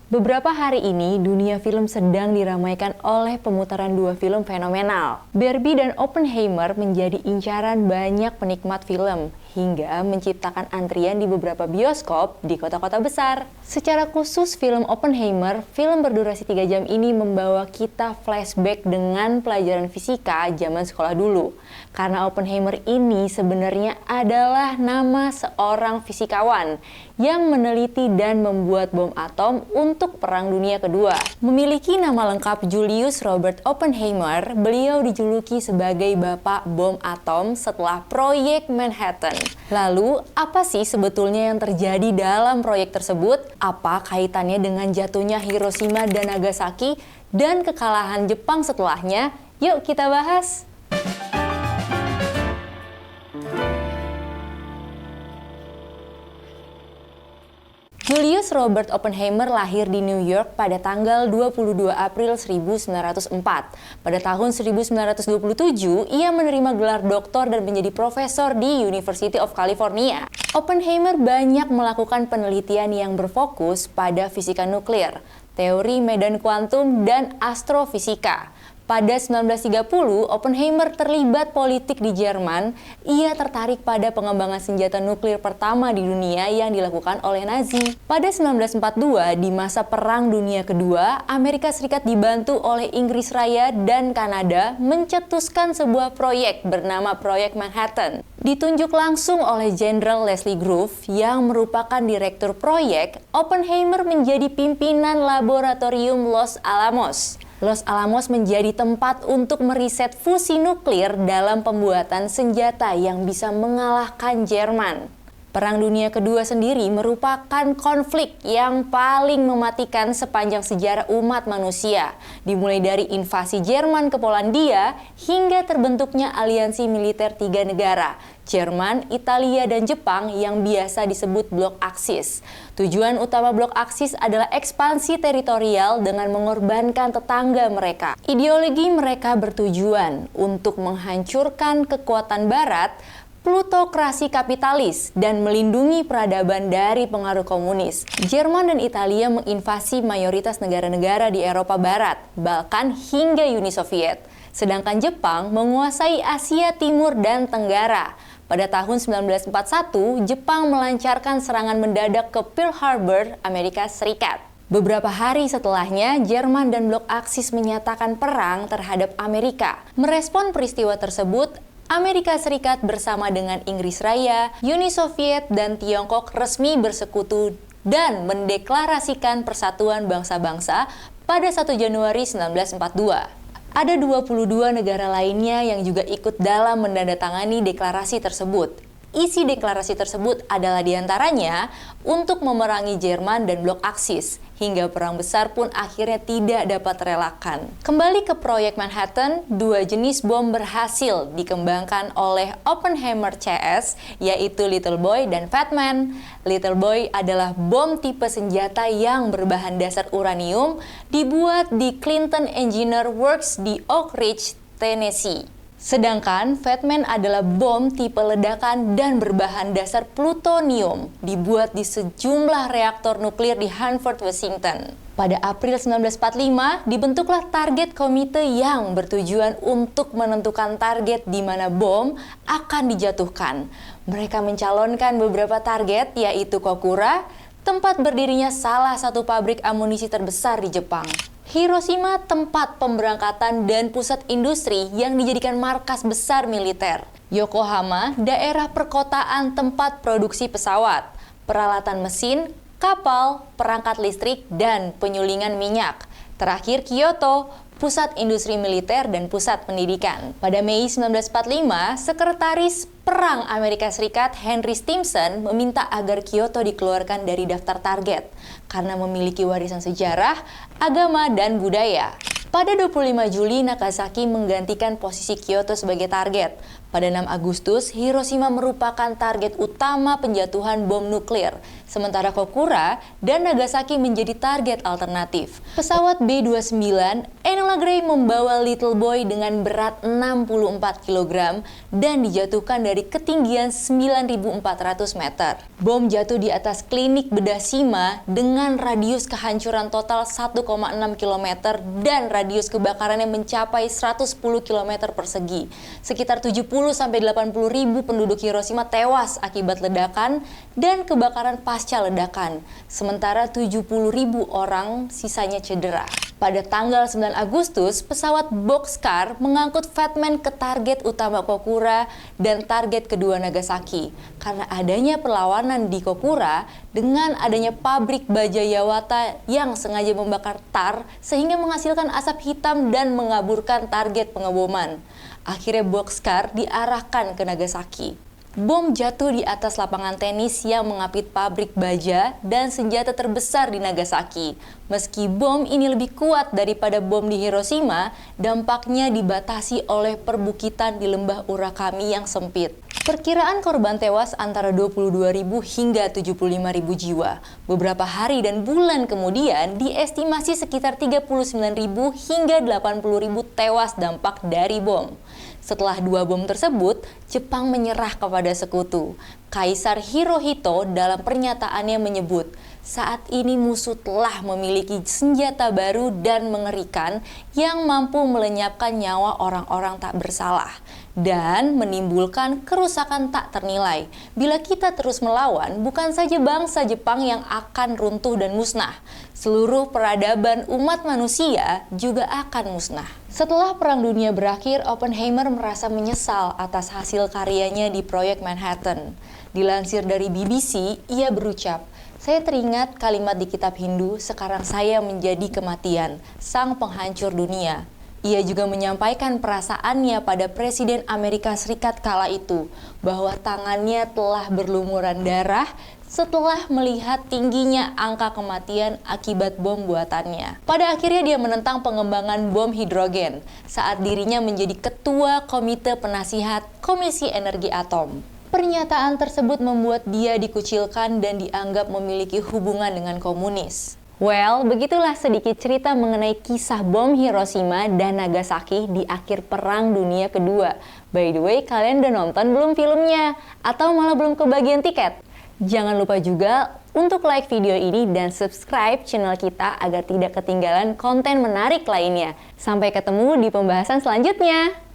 Beberapa hari ini, dunia film sedang diramaikan oleh pemutaran dua film fenomenal. Barbie dan Oppenheimer menjadi incaran banyak penikmat film, hingga menciptakan antrian di beberapa bioskop di kota-kota besar. Secara khusus, film Oppenheimer, film berdurasi 3 jam ini membawa kita flashback dengan pelajaran fisika zaman sekolah dulu. Karena Oppenheimer ini sebenarnya adalah nama seorang fisikawan yang meneliti dan membuat bom atom untuk Perang Dunia Kedua. Memiliki nama lengkap Julius Robert Oppenheimer, beliau dijuluki sebagai Bapak Bom Atom setelah proyek Manhattan. Lalu, apa sih sebetulnya yang terjadi dalam proyek tersebut? Apa kaitannya dengan jatuhnya Hiroshima dan Nagasaki dan kekalahan Jepang setelahnya? Yuk kita bahas! Julius Robert Oppenheimer lahir di New York pada tanggal 22 April 1904. Pada tahun 1927, ia menerima gelar doktor dan menjadi profesor di University of California. Oppenheimer banyak melakukan penelitian yang berfokus pada fisika nuklir, teori medan kuantum, dan astrofisika. Pada 1930, Oppenheimer terlibat politik di Jerman. Ia tertarik pada pengembangan senjata nuklir pertama di dunia yang dilakukan oleh Nazi. Pada 1942, di masa Perang Dunia Kedua, Amerika Serikat dibantu oleh Inggris Raya dan Kanada mencetuskan sebuah proyek bernama Proyek Manhattan. Ditunjuk langsung oleh Jenderal Leslie Groove yang merupakan direktur proyek, Oppenheimer menjadi pimpinan laboratorium Los Alamos. Los Alamos menjadi tempat untuk meriset fusi nuklir dalam pembuatan senjata yang bisa mengalahkan Jerman. Perang Dunia Kedua sendiri merupakan konflik yang paling mematikan sepanjang sejarah umat manusia, dimulai dari invasi Jerman ke Polandia hingga terbentuknya aliansi militer 3 negara, Jerman, Italia, dan Jepang yang biasa disebut Blok Aksis. Tujuan utama Blok Aksis adalah ekspansi teritorial dengan mengorbankan tetangga mereka. Ideologi mereka bertujuan untuk menghancurkan kekuatan Barat, plutokrasi kapitalis, dan melindungi peradaban dari pengaruh komunis. Jerman dan Italia menginvasi mayoritas negara-negara di Eropa Barat, Balkan hingga Uni Soviet. Sedangkan Jepang menguasai Asia Timur dan Tenggara. Pada tahun 1941, Jepang melancarkan serangan mendadak ke Pearl Harbor, Amerika Serikat. Beberapa hari setelahnya, Jerman dan Blok Aksis menyatakan perang terhadap Amerika. Merespon peristiwa tersebut, Amerika Serikat bersama dengan Inggris Raya, Uni Soviet, dan Tiongkok resmi bersekutu dan mendeklarasikan Persatuan Bangsa-Bangsa pada 1 Januari 1942. Ada 22 negara lainnya yang juga ikut dalam menandatangani deklarasi tersebut. Isi deklarasi tersebut adalah diantaranya untuk memerangi Jerman dan Blok Aksis, hingga perang besar pun akhirnya tidak dapat terelakkan. Kembali ke proyek Manhattan, 2 jenis bom berhasil dikembangkan oleh Oppenheimer CS, yaitu Little Boy dan Fat Man. Little Boy adalah bom tipe senjata yang berbahan dasar uranium, dibuat di Clinton Engineer Works di Oak Ridge, Tennessee. Sedangkan Fat Man adalah bom tipe ledakan dan berbahan dasar plutonium, dibuat di sejumlah reaktor nuklir di Hanford, Washington. Pada April 1945, dibentuklah Target Committee yang bertujuan untuk menentukan target di mana bom akan dijatuhkan. Mereka mencalonkan beberapa target, yaitu Kokura, tempat berdirinya salah satu pabrik amunisi terbesar di Jepang. Hiroshima, tempat pemberangkatan dan pusat industri yang dijadikan markas besar militer. Yokohama, daerah perkotaan tempat produksi pesawat, peralatan mesin, kapal, perangkat listrik, dan penyulingan minyak. Terakhir Kyoto, pusat industri militer dan pusat pendidikan. Pada Mei 1945, Sekretaris Perang Amerika Serikat Henry Stimson meminta agar Kyoto dikeluarkan dari daftar target karena memiliki warisan sejarah, agama, dan budaya. Pada 25 Juli, Nagasaki menggantikan posisi Kyoto sebagai target. Pada 6 Agustus, Hiroshima merupakan target utama penjatuhan bom nuklir. sementara Kokura dan Nagasaki menjadi target alternatif. Pesawat B-29 Enola Gray membawa Little Boy dengan berat 64 kg dan dijatuhkan dari ketinggian 9.400 meter. Bom jatuh di atas klinik bedah Shima dengan radius kehancuran total 1,6 km dan radius kebakarannya mencapai 110 km persegi. Sekitar 70-80 ribu penduduk Hiroshima tewas akibat ledakan dan kebakaran pasca ledakan, sementara 70 ribu orang sisanya cedera. Pada tanggal 9 Agustus, pesawat Boxcar mengangkut Fatman ke target utama Kokura dan target kedua Nagasaki. Karena adanya perlawanan di Kokura dengan adanya pabrik baja Yawata yang sengaja membakar tar sehingga menghasilkan asap hitam dan mengaburkan target pengeboman. Akhirnya Boxcar diarahkan ke Nagasaki. Bom jatuh di atas lapangan tenis yang mengapit pabrik baja dan senjata terbesar di Nagasaki. Meski bom ini lebih kuat daripada bom di Hiroshima, dampaknya dibatasi oleh perbukitan di lembah Urakami yang sempit. Perkiraan korban tewas antara 22.000 hingga 75.000 jiwa. Beberapa hari dan bulan kemudian diestimasi sekitar 39.000 hingga 80.000 tewas dampak dari bom. Setelah 2 bom tersebut, Jepang menyerah kepada sekutu. Kaisar Hirohito dalam pernyataannya menyebut, saat ini musuh telah memiliki senjata baru dan mengerikan yang mampu melenyapkan nyawa orang-orang tak bersalah dan menimbulkan kerusakan tak ternilai. Bila kita terus melawan, bukan saja bangsa Jepang yang akan runtuh dan musnah, seluruh peradaban umat manusia juga akan musnah. Setelah Perang Dunia berakhir, Oppenheimer merasa menyesal atas hasil karyanya di proyek Manhattan. Dilansir dari BBC, ia berucap, "Saya teringat kalimat di kitab Hindu, sekarang saya menjadi kematian, sang penghancur dunia." Ia juga menyampaikan perasaannya pada Presiden Amerika Serikat kala itu, bahwa tangannya telah berlumuran darah setelah melihat tingginya angka kematian akibat bom buatannya. Pada akhirnya dia menentang pengembangan bom hidrogen saat dirinya menjadi ketua Komite Penasihat Komisi Energi Atom. Pernyataan tersebut membuat dia dikucilkan dan dianggap memiliki hubungan dengan komunis. Well, begitulah sedikit cerita mengenai kisah bom Hiroshima dan Nagasaki di akhir Perang Dunia Kedua. By the way, kalian udah nonton belum filmnya? Atau malah belum kebagian tiket? Jangan lupa juga untuk like video ini dan subscribe channel kita agar tidak ketinggalan konten menarik lainnya. Sampai ketemu di pembahasan selanjutnya.